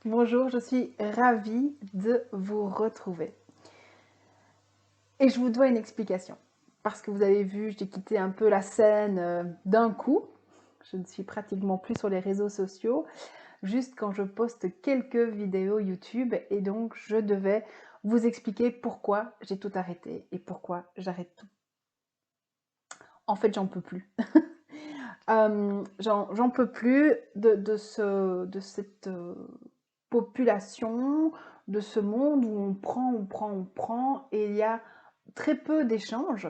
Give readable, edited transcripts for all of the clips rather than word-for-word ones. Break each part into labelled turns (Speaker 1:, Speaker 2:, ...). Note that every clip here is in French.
Speaker 1: Bonjour, je suis ravie de vous retrouver. Et je vous dois une explication. Parce que vous avez vu, j'ai quitté un peu la scène d'un coup. Je ne suis pratiquement plus sur les réseaux sociaux, juste quand je poste quelques vidéos YouTube. Et donc, je devais vous expliquer pourquoi j'ai tout arrêté et pourquoi j'arrête tout. En fait, j'en peux plus. J'en peux plus de cette population, de ce monde où on prend, et il y a très peu d'échanges.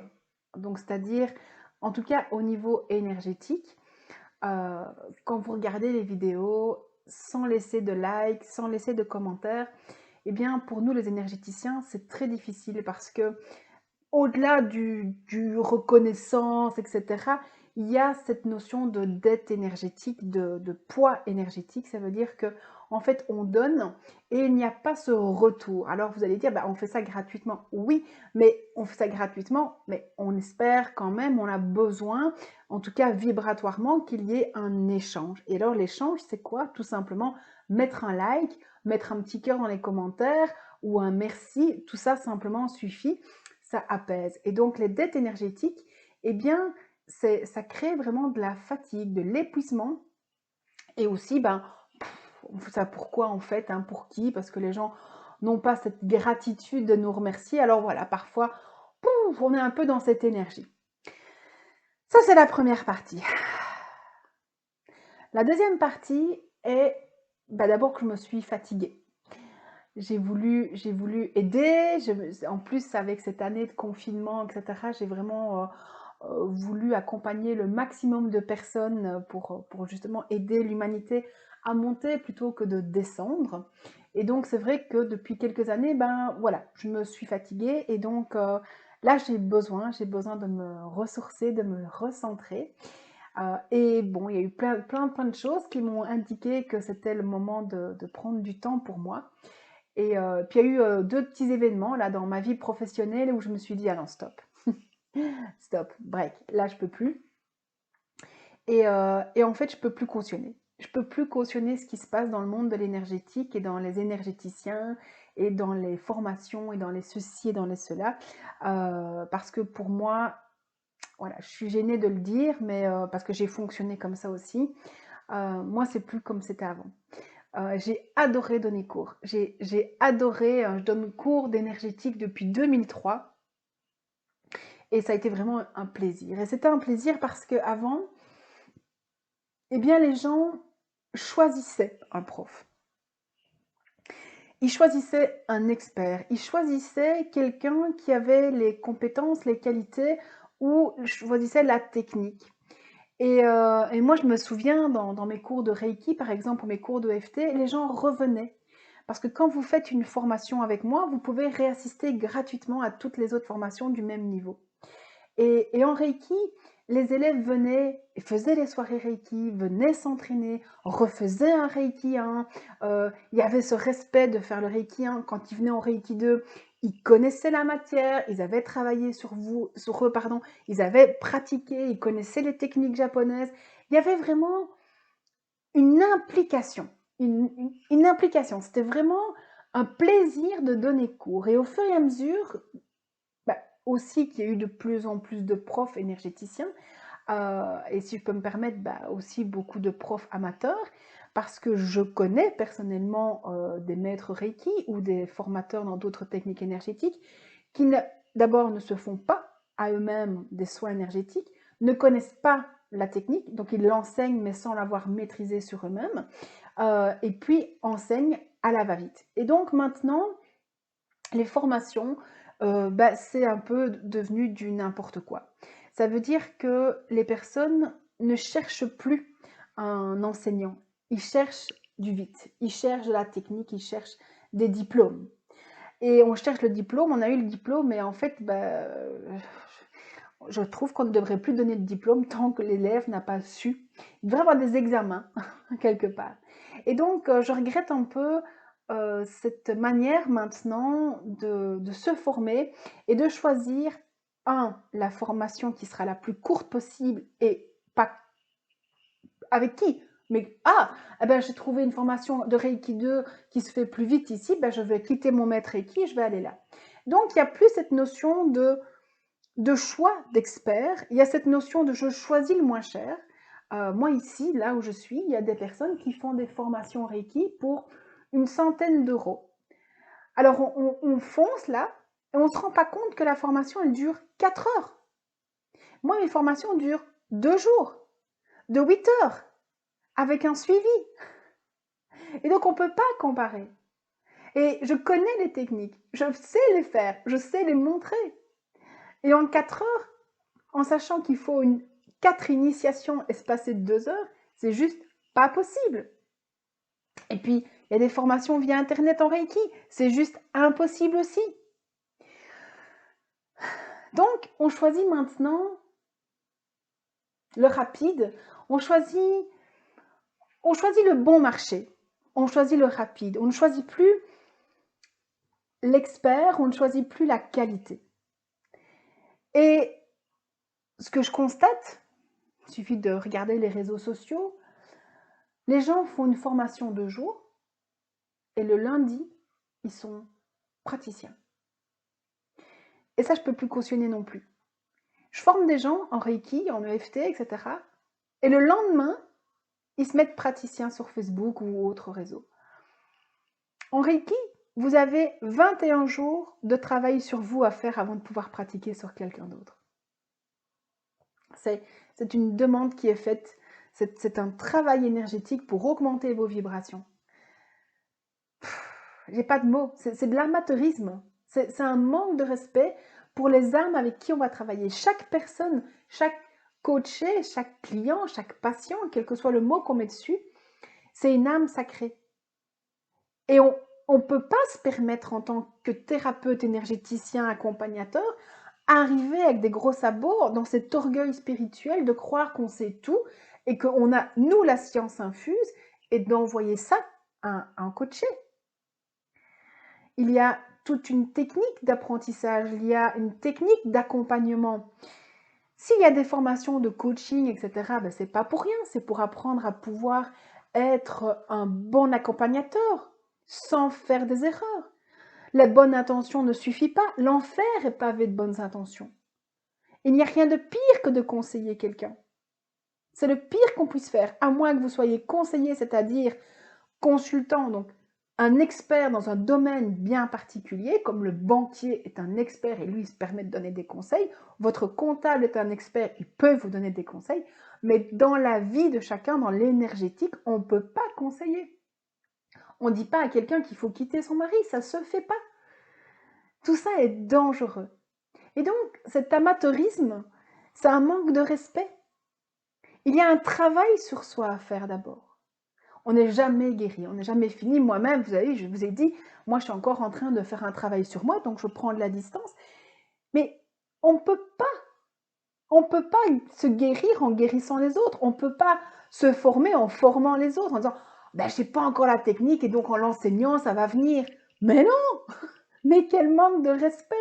Speaker 1: Donc, c'est-à-dire, en tout cas au niveau énergétique, euh, quand vous regardez les vidéos sans laisser de likes, sans laisser de commentaires, eh bien, pour nous les énergéticiens, c'est très difficile parce que au-delà du reconnaissance, etc., il y a cette notion de dette énergétique, de poids énergétique. Ça veut dire que en fait, on donne et il n'y a pas ce retour. Alors vous allez dire, bah, on fait ça gratuitement. Oui, mais on fait ça gratuitement, mais on espère quand même, on a besoin, en tout cas vibratoirement, qu'il y ait un échange. Et alors l'échange, c'est quoi? Tout simplement mettre un like, mettre un petit cœur dans les commentaires ou un merci. Tout ça simplement suffit, ça apaise. Et donc les dettes énergétiques, eh bien, ça crée vraiment de la fatigue, de l'épuisement. Et aussi, ben, on fait ça pourquoi en fait, hein, pour qui? Parce que les gens n'ont pas cette gratitude de nous remercier. Alors voilà, parfois, pouf, on est un peu dans cette énergie. Ça, c'est la première partie. La deuxième partie est d'abord que je me suis fatiguée. J'ai voulu aider. En plus, avec cette année de confinement, etc., j'ai vraiment voulu accompagner le maximum de personnes pour justement aider l'humanité à monter plutôt que de descendre. Et donc, c'est vrai que depuis quelques années, ben voilà, je me suis fatiguée. Et donc, là, j'ai besoin de me ressourcer, de me recentrer. Et bon, il y a eu plein de choses qui m'ont indiqué que c'était le moment de prendre du temps pour moi. Et puis il y a eu deux petits événements là dans ma vie professionnelle où je me suis dit, ah non, stop, stop, break, là je peux plus. Et en fait, je peux plus cautionner. Je peux plus cautionner ce qui se passe dans le monde de l'énergétique et dans les énergéticiens et dans les formations et dans les ceci et dans les cela. Parce que pour moi, voilà, je suis gênée de le dire, mais parce que j'ai fonctionné comme ça aussi. Moi, c'est plus comme c'était avant. J'ai adoré donner cours. J'ai adoré, je donne cours d'énergétique depuis 2003 et ça a été vraiment un plaisir. Et c'était un plaisir parce qu'avant, eh bien, les gens choisissaient un prof. Ils choisissaient un expert. Ils choisissaient quelqu'un qui avait les compétences, les qualités ou choisissaient la technique. Et moi, je me souviens dans mes cours de Reiki, par exemple, ou mes cours de EFT, les gens revenaient. Parce que quand vous faites une formation avec moi, vous pouvez réassister gratuitement à toutes les autres formations du même niveau. Et en Reiki, les élèves venaient, faisaient les soirées Reiki, venaient s'entraîner, refaisaient un Reiki 1. Il y avait ce respect de faire le Reiki 1. Quand ils venaient en Reiki 2, ils connaissaient la matière, ils avaient travaillé sur eux, pardon, ils avaient pratiqué, ils connaissaient les techniques japonaises. Il y avait vraiment une implication. Une implication. C'était vraiment un plaisir de donner cours. Et au fur et à mesure, bah, aussi qu'il y a eu de plus en plus de profs énergéticiens, et si je peux me permettre, bah, aussi beaucoup de profs amateurs, parce que je connais personnellement des maîtres Reiki ou des formateurs dans d'autres techniques énergétiques qui d'abord ne se font pas à eux-mêmes des soins énergétiques, ne connaissent pas la technique, donc ils l'enseignent mais sans l'avoir maîtrisée sur eux-mêmes, et puis enseignent à la va-vite. Et donc maintenant, les formations, bah, c'est un peu devenu du n'importe quoi. Ça veut dire que les personnes ne cherchent plus un enseignant. Ils cherchent du vite, ils cherchent de la technique, ils cherchent des diplômes. Et on cherche le diplôme, on a eu le diplôme, mais en fait, bah, je trouve qu'on ne devrait plus donner de diplôme tant que l'élève n'a pas su. Il devrait avoir des examens, quelque part. Et donc, je regrette un peu cette manière maintenant de se former et de choisir, la formation qui sera la plus courte possible et pas avec qui? Mais eh ben, j'ai trouvé une formation de Reiki 2 qui se fait plus vite ici, ben, je vais quitter mon maître Reiki et je vais aller là. Donc, il n'y a plus cette notion de choix d'expert, il y a cette notion de je choisis le moins cher. Moi ici, là où je suis, il y a des personnes qui font des formations Reiki pour une centaine d'euros. Alors on fonce là et on ne se rend pas compte que la formation elle dure 4 heures. Moi mes formations durent 2 jours, de 8 heures, avec un suivi. Et donc on ne peut pas comparer. Et je connais les techniques, je sais les faire, je sais les montrer. Et en 4 heures, en sachant qu'il faut 4 initiations espacées de 2 heures, c'est juste pas possible. Et puis, il y a des formations via Internet en Reiki, c'est juste impossible aussi. Donc, on choisit maintenant le rapide, on choisit le bon marché, on choisit le rapide, on ne choisit plus l'expert, on ne choisit plus la qualité. Et ce que je constate, il suffit de regarder les réseaux sociaux, les gens font une formation de jour et le lundi, ils sont praticiens. Et ça, je ne peux plus cautionner non plus. Je forme des gens en Reiki, en EFT, etc. Et le lendemain, ils se mettent praticiens sur Facebook ou autres réseaux. En Reiki, vous avez 21 jours de travail sur vous à faire avant de pouvoir pratiquer sur quelqu'un d'autre. C'est une demande qui est faite, c'est un travail énergétique pour augmenter vos vibrations. J'ai pas de mots, c'est de l'amateurisme, c'est un manque de respect pour les âmes avec qui on va travailler. Chaque personne, chaque coaché, chaque client, chaque patient, quel que soit le mot qu'on met dessus, c'est une âme sacrée. Et on ne peut pas se permettre en tant que thérapeute énergéticien, accompagnateur, arriver avec des gros sabots dans cet orgueil spirituel de croire qu'on sait tout et qu'on a, nous, la science infuse et d'envoyer ça à un coaché. Il y a toute une technique d'apprentissage, il y a une technique d'accompagnement. S'il y a des formations de coaching, etc., ben c'est pas pour rien, c'est pour apprendre à pouvoir être un bon accompagnateur sans faire des erreurs. La bonne intention ne suffit pas, l'enfer est pavé de bonnes intentions. Il n'y a rien de pire que de conseiller quelqu'un. C'est le pire qu'on puisse faire, à moins que vous soyez conseiller, c'est-à-dire consultant, donc un expert dans un domaine bien particulier, comme le banquier est un expert et lui, il se permet de donner des conseils. Votre comptable est un expert, il peut vous donner des conseils. Mais dans la vie de chacun, dans l'énergétique, on ne peut pas conseiller. On ne dit pas à quelqu'un qu'il faut quitter son mari, ça ne se fait pas. Tout ça est dangereux. Et donc, cet amateurisme, c'est un manque de respect. Il y a un travail sur soi à faire d'abord. On n'est jamais guéri, on n'est jamais fini. Moi-même, vous savez, je vous ai dit, moi, je suis encore en train de faire un travail sur moi, donc je prends de la distance. Mais on ne peut pas se guérir en guérissant les autres. On ne peut pas se former en formant les autres, en disant, ben, je n'ai pas encore la technique et donc en l'enseignant, ça va venir. Mais non! Mais quel manque de respect!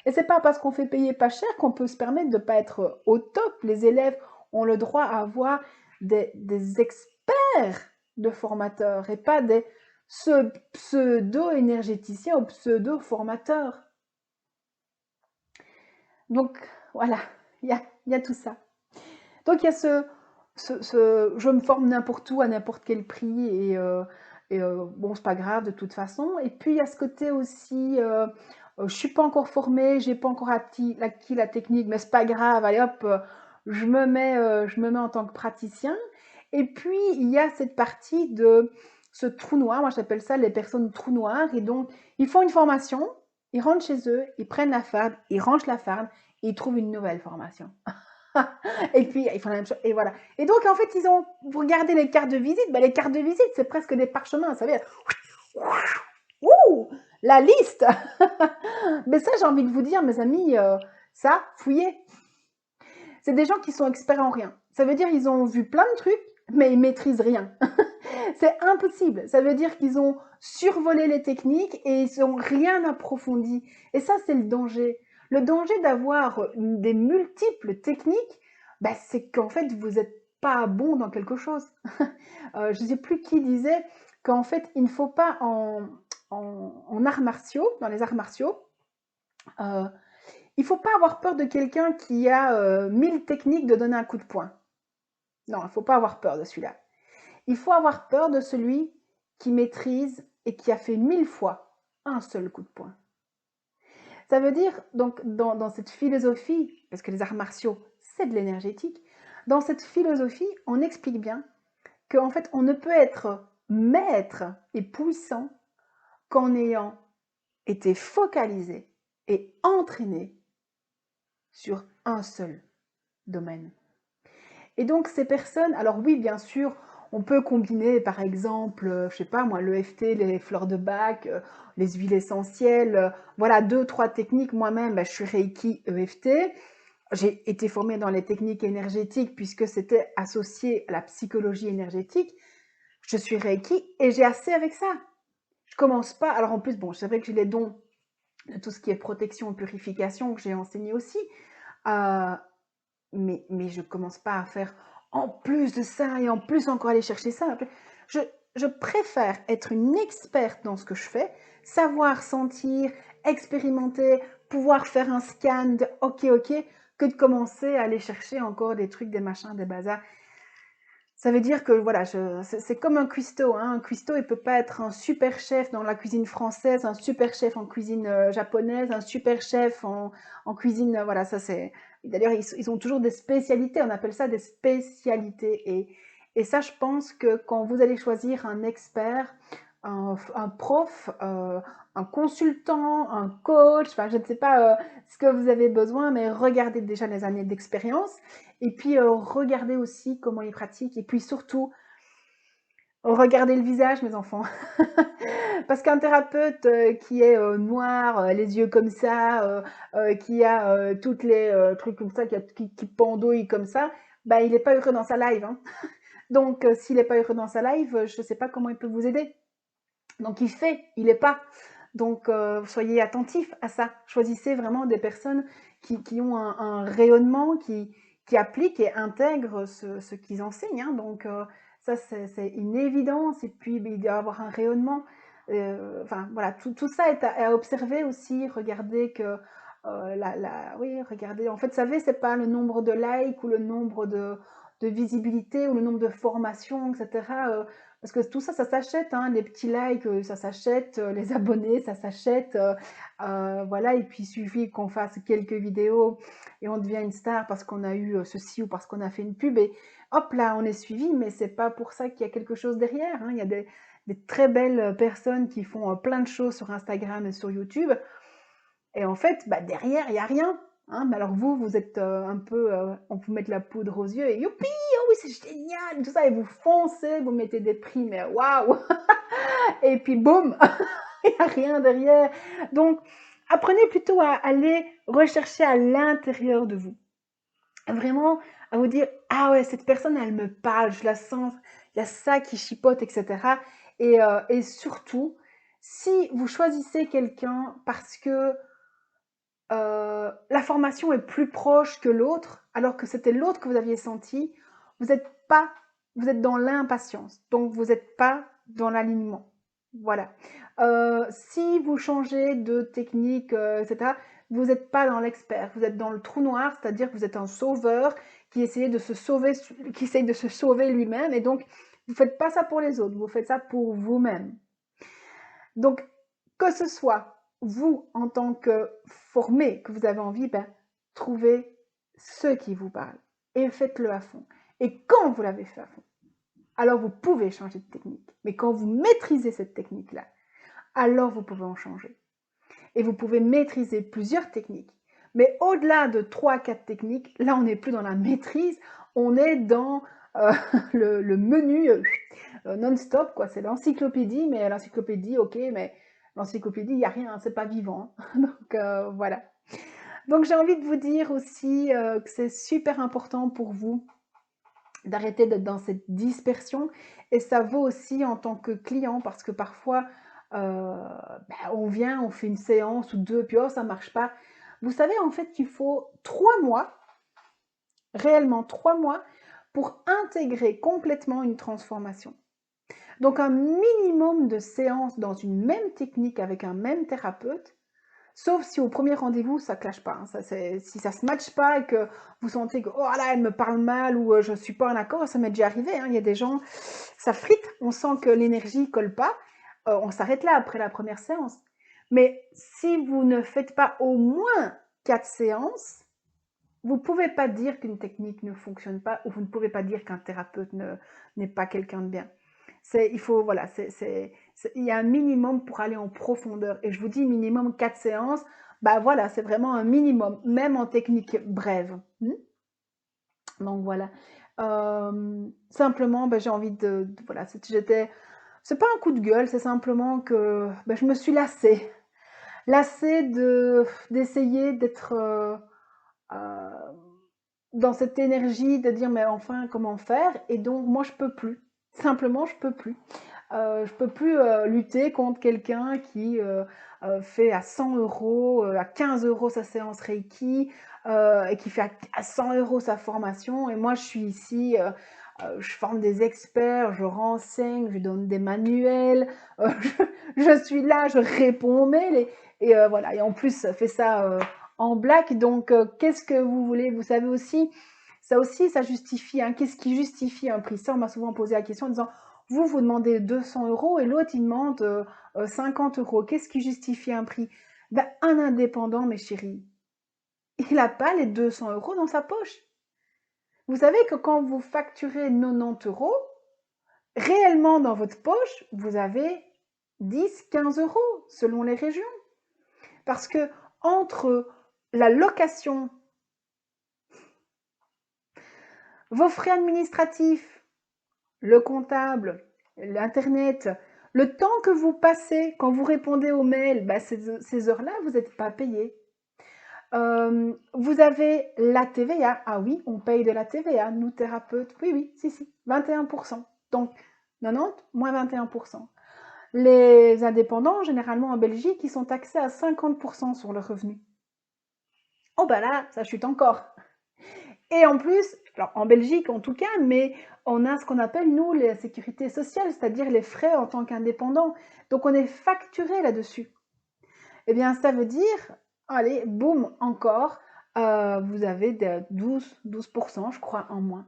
Speaker 1: Et c'est pas parce qu'on fait payer pas cher qu'on peut se permettre de ne pas être au top. Les élèves ont le droit à avoir des experts de formateurs et pas des pseudo-énergéticiens ou pseudo-formateurs. Donc voilà, il y a tout ça. Donc il y a je me forme n'importe où, à n'importe quel prix, et bon, c'est pas grave de toute façon. Et puis il y a ce côté aussi, je suis pas encore formée, j'ai pas encore acquis la technique, mais c'est pas grave, allez hop, je me mets en tant que praticien. Et puis il y a cette partie de ce trou noir, moi j'appelle ça les personnes trou noir, et donc ils font une formation, ils rentrent chez eux, ils prennent la farde, ils rangent la farde, et ils trouvent une nouvelle formation. Et puis, ils font la même chose. Et voilà. Et donc, en fait, vous regardez les cartes de visite, ben, les cartes de visite, c'est presque des parchemins, vous savez. Ouh, la liste. Mais ça, j'ai envie de vous dire, mes amis, ça, fouillez. C'est des gens qui sont experts en rien. Ça veut dire qu'ils ont vu plein de trucs, mais ils maîtrisent rien. C'est impossible. Ça veut dire qu'ils ont survolé les techniques et ils n'ont rien approfondi. Et ça, c'est le danger. Le danger d'avoir des multiples techniques, bah, c'est qu'en fait, vous êtes pas bon dans quelque chose. Je ne sais plus qui disait qu'en fait, il ne faut pas en arts martiaux, dans les arts martiaux, euh, il ne faut pas avoir peur de quelqu'un qui a 1000 techniques de donner un coup de poing. Non, il ne faut pas avoir peur de celui-là. Il faut avoir peur de celui qui maîtrise et qui a fait 1000 fois un seul coup de poing. Ça veut dire, donc, dans cette philosophie, parce que les arts martiaux, c'est de l'énergétique, dans cette philosophie, on explique bien qu'en fait, on ne peut être maître et puissant qu'en ayant été focalisé et entraîné sur un seul domaine. Et donc, ces personnes, alors oui, bien sûr, on peut combiner, par exemple, je sais pas moi, l'EFT, les fleurs de bac, les huiles essentielles, voilà, 2, 3 techniques. Moi-même, je suis Reiki EFT. J'ai été formée dans les techniques énergétiques puisque c'était associé à la psychologie énergétique. Je suis Reiki et j'ai assez avec ça. Je commence pas. Alors en plus, bon, c'est vrai que j'ai les dons de tout ce qui est protection et purification que j'ai enseigné aussi. Euh, mais je commence pas à faire en plus de ça et en plus encore aller chercher ça. Je, je préfère être une experte dans ce que je fais, savoir sentir, expérimenter, pouvoir faire un scan de ok, que de commencer à aller chercher encore des trucs, des machins, des bazars. Ça veut dire que voilà, c'est comme un cuistot. Hein. Un cuistot, il peut pas être un super chef dans la cuisine française, un super chef en cuisine japonaise, un super chef en cuisine. Voilà, ça c'est. D'ailleurs, ils ont toujours des spécialités. On appelle ça des spécialités. Et ça, je pense que quand vous allez choisir un expert, un prof, un consultant, un coach, enfin, je ne sais pas ce que vous avez besoin, mais regardez déjà les années d'expérience. Et puis, regardez aussi comment ils pratiquent. Et puis surtout, regardez le visage, mes enfants. Parce qu'un thérapeute qui est noir, les yeux comme ça, qui a toutes les trucs comme ça, qui pendouille comme ça, bah, il n'est pas heureux dans sa live. Hein. Donc, s'il n'est pas heureux dans sa live, je ne sais pas comment il peut vous aider. Donc, il n'est pas. Donc, soyez attentifs à ça. Choisissez vraiment des personnes qui ont un rayonnement, qui appliquent et intègrent ce qu'ils enseignent. Hein. Donc, ça, c'est une évidence. Et puis, il doit y avoir un rayonnement. Enfin, voilà, tout ça est à observer aussi. Regardez que, oui, regardez. En fait, vous savez, c'est pas le nombre de likes ou le nombre de visibilité ou le nombre de formations, etc. Parce que tout ça, ça s'achète, hein, les petits likes, ça s'achète, les abonnés, ça s'achète. Voilà, et puis il suffit qu'on fasse quelques vidéos et on devient une star parce qu'on a eu ceci ou parce qu'on a fait une pub et hop là, on est suivi, mais c'est pas pour ça qu'il y a quelque chose derrière. Hein. Il y a des très belles personnes qui font plein de choses sur Instagram et sur YouTube. Et en fait, bah, derrière, il n'y a rien. Hein. Mais alors vous êtes un peu, on vous met la poudre aux yeux et youpi, oh oui, c'est génial, tout ça, et vous foncez, vous mettez des prix, mais waouh. Et puis boum, il n'y a rien derrière. Donc, apprenez plutôt à aller rechercher à l'intérieur de vous. Vraiment, à vous dire, ah ouais, cette personne, elle me parle, je la sens, il y a ça qui chipote, etc. Et surtout, si vous choisissez quelqu'un parce que la formation est plus proche que l'autre, alors que c'était l'autre que vous aviez senti, vous êtes pas, vous êtes dans l'impatience, donc vous n'êtes pas dans l'alignement. Voilà. Si vous changez de technique, etc., vous n'êtes pas dans l'expert, vous êtes dans le trou noir, c'est-à-dire que vous êtes un sauveur qui essaye de se sauver, qui essaye de se sauver lui-même, et donc vous ne faites pas ça pour les autres, vous faites ça pour vous-même. Donc, que ce soit vous en tant que formé, que vous avez envie, trouvez ce qui vous parle et faites-le à fond. Et quand vous l'avez fait à fond, alors vous pouvez changer de technique. Mais quand vous maîtrisez cette technique-là, alors vous pouvez en changer. Et vous pouvez maîtriser plusieurs techniques. Mais au-delà de 3, 4 techniques, là, on n'est plus dans la maîtrise, on est dans le menu non-stop, quoi. C'est l'encyclopédie, mais l'encyclopédie, ok, mais l'encyclopédie, il n'y a rien, hein, c'est pas vivant. Hein. Donc, voilà. Donc, j'ai envie de vous dire aussi que c'est super important pour vous d'arrêter d'être dans cette dispersion. Et ça vaut aussi en tant que client, parce que parfois, on vient, on fait une séance ou 2, puis oh, ça marche pas. Vous savez, en fait, qu'il faut 3 mois, réellement 3 mois, pour intégrer complètement une transformation. Donc un minimum de séances dans une même technique avec un même thérapeute, sauf si au premier rendez-vous ça clash pas, hein. Si ça se matche pas et que vous sentez que oh là elle me parle mal ou je suis pas en accord, ça m'est déjà arrivé, hein. Il y a des gens, ça frite, on sent que l'énergie colle pas, on s'arrête là après la première séance. Mais si vous ne faites pas au moins 4 séances, vous ne pouvez pas dire qu'une technique ne fonctionne pas ou vous ne pouvez pas dire qu'un thérapeute n'est pas quelqu'un de bien. Il faut, voilà, il y a un minimum pour aller en profondeur. Et je vous dis minimum 4 séances, bah voilà, c'est vraiment un minimum, même en technique brève. Donc voilà. Simplement, bah, j'ai envie voilà, c'est pas un coup de gueule, c'est simplement que bah, je me suis lassée. Lassée d'essayer d'être dans cette énergie de dire mais enfin comment faire, et donc moi je peux plus, simplement je peux plus. Je peux plus lutter contre quelqu'un qui fait à 100 euros, à 15 euros sa séance Reiki, et qui fait à 100 euros sa formation, et moi je suis ici, je forme des experts, je renseigne, je donne des manuels, je suis là, je réponds aux mails, et voilà, et en plus ça fait ça en black, donc qu'est-ce que vous voulez, vous savez aussi, ça justifie, hein, qu'est-ce qui justifie un prix? Ça on m'a souvent posé la question en disant vous demandez 200 euros et l'autre il demande 50 euros, qu'est-ce qui justifie un prix? Ben, un indépendant, mes chéris, il n'a pas les 200 euros dans sa poche. Vous savez que quand vous facturez 90 euros, réellement dans votre poche, vous avez 10-15 euros selon les régions. Parce que entre la location, vos frais administratifs, le comptable, l'internet, le temps que vous passez quand vous répondez aux mails, bah ces heures-là, vous n'êtes pas payé. Vous avez la TVA. Ah oui, on paye de la TVA, nous thérapeutes. Oui, oui, si, 21%. Donc 90 moins 21%. Les indépendants, généralement en Belgique, ils sont taxés à 50% sur le revenu. Oh bah là, ça chute encore. Et en plus, alors en Belgique en tout cas, mais on a ce qu'on appelle, nous, la sécurité sociale, c'est-à-dire les frais en tant qu'indépendant. Donc on est facturé là-dessus. Eh bien, ça veut dire, allez, boum, encore, vous avez 12%, je crois, en moins.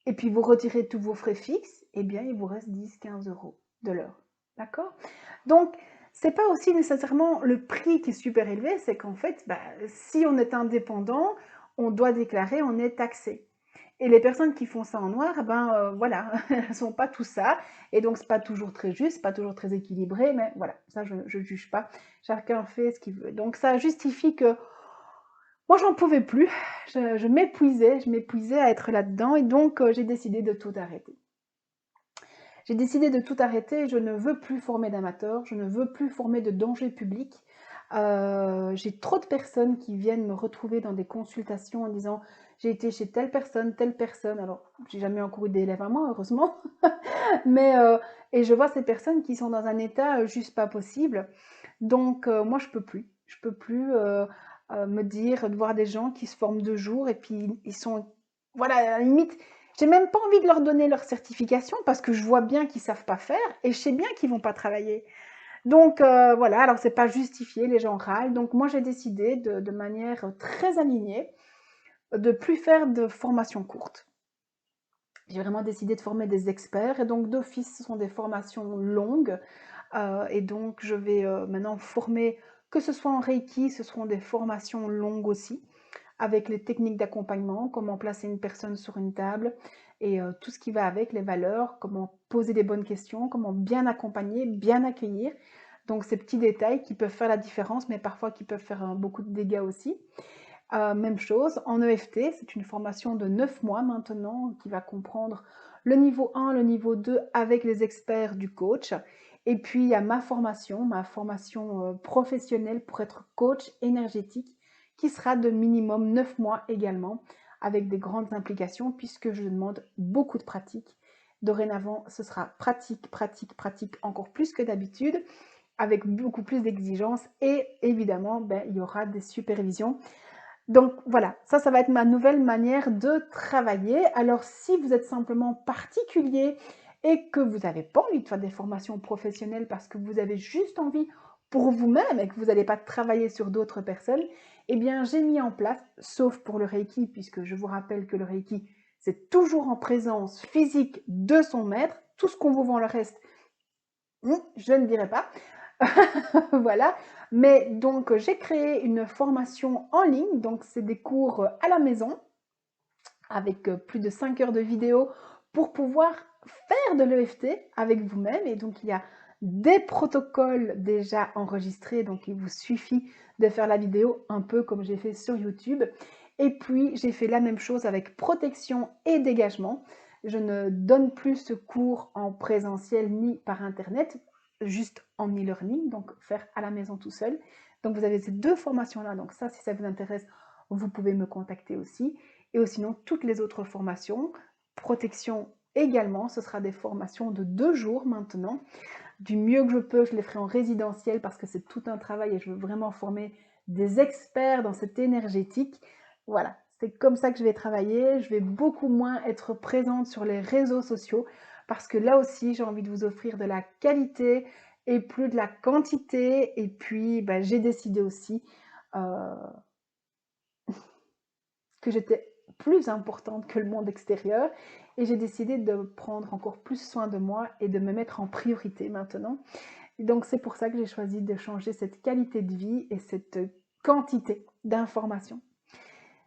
Speaker 1: Et puis vous retirez tous vos frais fixes, eh bien, il vous reste 10-15 euros de l'heure. D'accord? Donc, c'est pas aussi nécessairement le prix qui est super élevé, c'est qu'en fait, bah, si on est indépendant, on doit déclarer, on est taxé. Et les personnes qui font ça en noir, ben voilà, elles sont pas tout ça, et donc c'est pas toujours très juste, pas toujours très équilibré, mais voilà, ça je juge pas, chacun fait ce qu'il veut. Donc ça justifie que moi j'en pouvais plus, je m'épuisais à être là-dedans, et donc j'ai décidé de tout arrêter. J'ai décidé de tout arrêter, je ne veux plus former d'amateurs, je ne veux plus former de dangers publics. J'ai trop de personnes qui viennent me retrouver dans des consultations en disant j'ai été chez telle personne, alors j'ai jamais encore eu d'élèves à moi, heureusement, mais et je vois ces personnes qui sont dans un état juste pas possible. Donc moi je peux plus me dire de voir des gens qui se forment 2 jours et puis ils sont, voilà, à la limite, j'ai même pas envie de leur donner leur certification parce que je vois bien qu'ils savent pas faire et je sais bien qu'ils vont pas travailler. Donc voilà, alors c'est pas justifié, les gens râlent. Donc moi j'ai décidé de manière très alignée de plus faire de formation courte. J'ai vraiment décidé de former des experts, et donc d'office ce sont des formations longues, et donc je vais maintenant former, que ce soit en Reiki, ce seront des formations longues aussi, avec les techniques d'accompagnement, comment placer une personne sur une table, et tout ce qui va avec, les valeurs, comment poser les bonnes questions, comment bien accompagner, bien accueillir. Donc ces petits détails qui peuvent faire la différence, mais parfois qui peuvent faire beaucoup de dégâts aussi. Même chose, en EFT, c'est une formation de 9 mois maintenant qui va comprendre le niveau 1, le niveau 2 avec les experts du coach. Et puis il y a ma formation professionnelle pour être coach énergétique qui sera de minimum 9 mois également, avec des grandes implications puisque je demande beaucoup de pratique. Dorénavant, ce sera pratique, pratique, pratique encore plus que d'habitude, avec beaucoup plus d'exigences, et évidemment, il y aura des supervisions. Donc voilà, ça va être ma nouvelle manière de travailler. Alors si vous êtes simplement particulier et que vous n'avez pas envie de faire des formations professionnelles parce que vous avez juste envie pour vous-même et que vous n'allez pas travailler sur d'autres personnes, eh bien j'ai mis en place, sauf pour le Reiki, puisque je vous rappelle que le Reiki, c'est toujours en présence physique de son maître. Tout ce qu'on vous vend le reste, je ne dirai pas. Voilà. Mais donc, j'ai créé une formation en ligne. Donc, c'est des cours à la maison avec plus de 5 heures de vidéo pour pouvoir faire de l'EFT avec vous-même. Et donc, il y a des protocoles déjà enregistrés. Donc, il vous suffit de faire la vidéo un peu comme j'ai fait sur YouTube. Et puis, j'ai fait la même chose avec protection et dégagement. Je ne donne plus ce cours en présentiel ni par Internet, juste en e-learning, donc faire à la maison tout seul. Donc, vous avez ces deux formations-là. Donc, ça, si ça vous intéresse, vous pouvez me contacter aussi. Et sinon, toutes les autres formations, protection également, ce sera des formations de 2 jours maintenant. Du mieux que je peux, je les ferai en résidentiel parce que c'est tout un travail et je veux vraiment former des experts dans cette énergétique. Voilà, c'est comme ça que je vais travailler. Je vais beaucoup moins être présente sur les réseaux sociaux parce que là aussi, j'ai envie de vous offrir de la qualité et plus de la quantité. Et puis, j'ai décidé aussi que j'étais plus importante que le monde extérieur et j'ai décidé de prendre encore plus soin de moi et de me mettre en priorité maintenant. Et donc c'est pour ça que j'ai choisi de changer cette qualité de vie et cette quantité d'informations.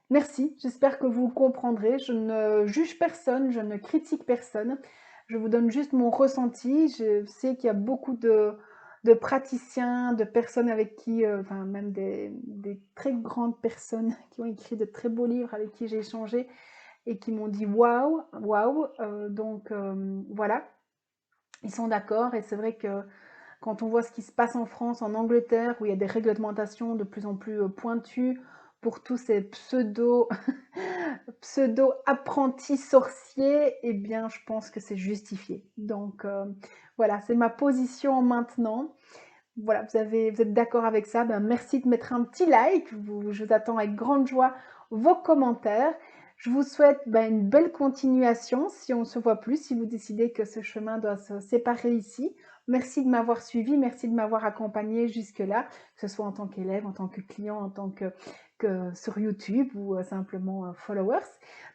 Speaker 1: Merci, j'espère que vous comprendrez. Je ne juge personne, je ne critique personne. Je vous donne juste mon ressenti. Je sais qu'il y a beaucoup de praticiens, de personnes avec qui, enfin même des très grandes personnes qui ont écrit de très beaux livres avec qui j'ai échangé et qui m'ont dit waouh, waouh. Donc voilà, ils sont d'accord et c'est vrai que quand on voit ce qui se passe en France, en Angleterre, où il y a des réglementations de plus en plus pointues pour tous ces pseudo apprentis sorciers, eh bien, je pense que c'est justifié. Donc, voilà, c'est ma position maintenant. Voilà, vous êtes d'accord avec ça, merci de mettre un petit like. Je vous attends avec grande joie vos commentaires. Je vous souhaite une belle continuation si on ne se voit plus, si vous décidez que ce chemin doit se séparer ici. Merci de m'avoir suivi, merci de m'avoir accompagné jusque-là, que ce soit en tant qu'élève, en tant que client, en tant que sur YouTube ou simplement followers.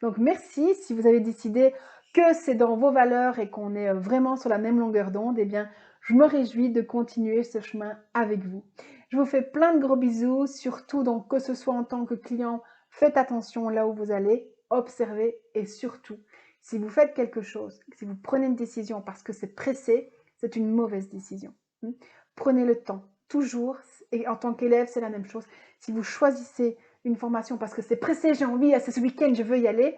Speaker 1: Donc merci. Si vous avez décidé que c'est dans vos valeurs et qu'on est vraiment sur la même longueur d'onde, eh bien, je me réjouis de continuer ce chemin avec vous. Je vous fais plein de gros bisous, surtout donc que ce soit en tant que client, faites attention là où vous allez, observez et surtout, si vous faites quelque chose, si vous prenez une décision parce que c'est pressé, c'est une mauvaise décision. Prenez le temps, toujours, et en tant qu'élève, c'est la même chose. Si vous choisissez une formation parce que c'est pressé, j'ai envie, c'est ce week-end, je veux y aller,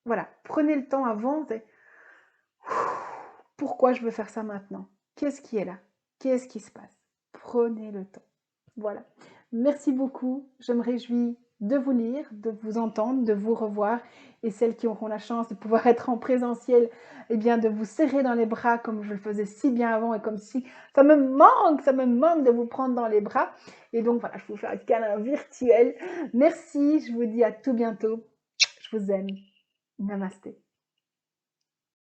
Speaker 1: voilà, prenez le temps avant. Pourquoi je veux faire ça maintenant? Qu'est-ce qui est là? Qu'est-ce qui se passe? Prenez le temps. Voilà. Merci beaucoup. Je me réjouis de vous lire, de vous entendre, de vous revoir. Et celles qui auront la chance de pouvoir être en présentiel, eh bien, de vous serrer dans les bras comme je le faisais si bien avant et comme si ça me manque de vous prendre dans les bras. Et donc, voilà, je vous fais un câlin virtuel. Merci. Je vous dis à tout bientôt. Je vous aime. Namasté.